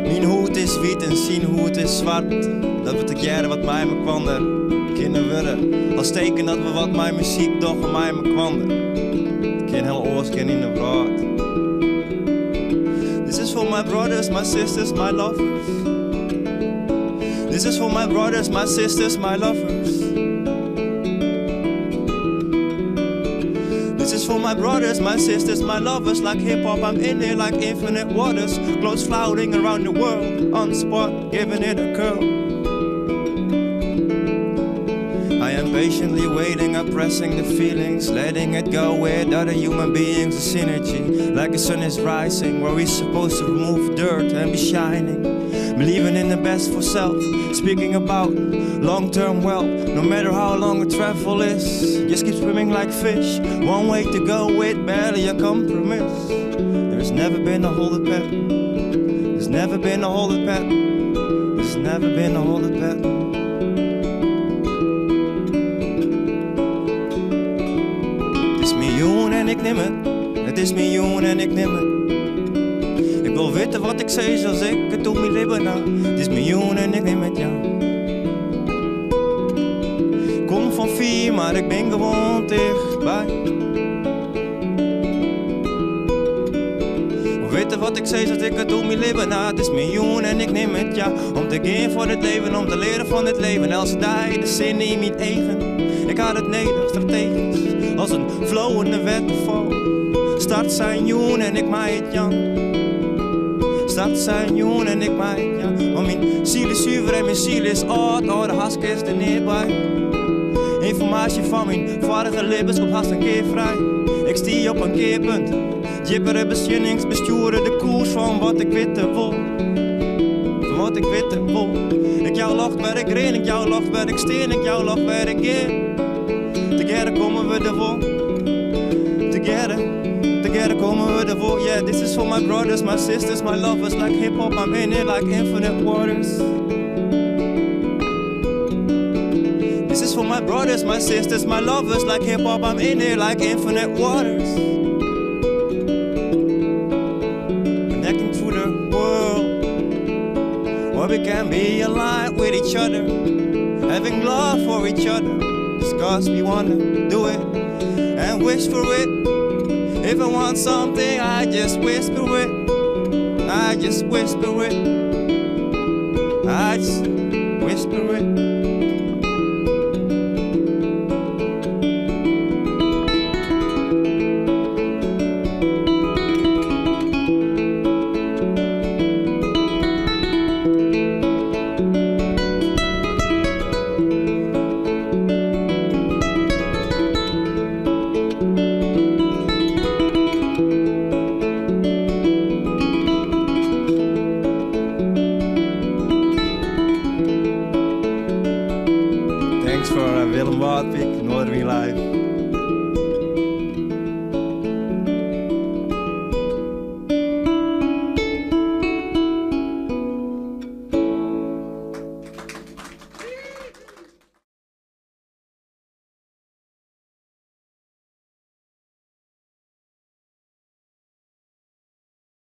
Mijn hoed is wit en zijn hoed is zwart. Dat betekent wat mij me kwander kunnen worden. Als teken dat we wat mijn muziek toch en mij me kwander. Geen heel oors, geen in de brood. This is for my brothers, my sisters, my lovers. This is for my brothers, my sisters, my lovers. This is for my brothers, my sisters, my lovers. Like hip-hop, I'm in there like infinite waters. Clothes floating around the world, on spot, giving it a curl. I am patiently waiting, oppressing the feelings, letting it go with other human beings, a synergy. Like the sun is rising, where we're supposed to remove dirt and be shining. Believing in the best for self, speaking about long-term wealth. No matter how long the travel is, just keep swimming like fish. One way to go with barely a compromise. There's never been a holder pet. There's never been a holder pet. There's never been a holder pet. Het is miljoen en ik neem het. Het is miljoen en ik neem het. Ik wil weten wat ik zei zoals ik het doe mijn leven na. Het is miljoen en ik neem het, ja. Kom van 4, maar ik ben gewoon dichtbij. Weten wat ik zei zoals ik het doe mijn leven na. Het is miljoen en ik neem het, ja. Om te gaan voor het leven, om te leren van het leven. Als die de zin in mijn eigen. Ik had het neder, strategisch. Als een flowende waterval. Start zijn joen en ik maai het, ja. Start zijn joen en ik maai het, ja. Want mijn ziel is zuiver en mijn ziel is oud. Oh, de hask is er niet bij. Informatie van mijn vorige levens komt haast een keer vrij. Ik stie op een keerpunt. Jipperen bezinningsbesturen de koers van wat ik weten wil. Van wat ik weten wil. Ik jou lacht waar ik ren, ik jou lacht waar ik steen, ik jou lacht waar ik ga. Together komen we ervoor. Together komen we ervoor. Yeah, this is for my brothers, my sisters, my lovers. Like hip-hop, I'm in it like infinite waters. This is for my brothers, my sisters, my lovers. Like hip-hop, I'm in it like infinite waters. Connecting through the world, where we can be aligned with each other. Having love for each other, just cause we wanna do it and wish for it. If I want something, I just whisper it. I just whisper it. I just whisper it. Thanks for Willem Wadpik, Northern Live.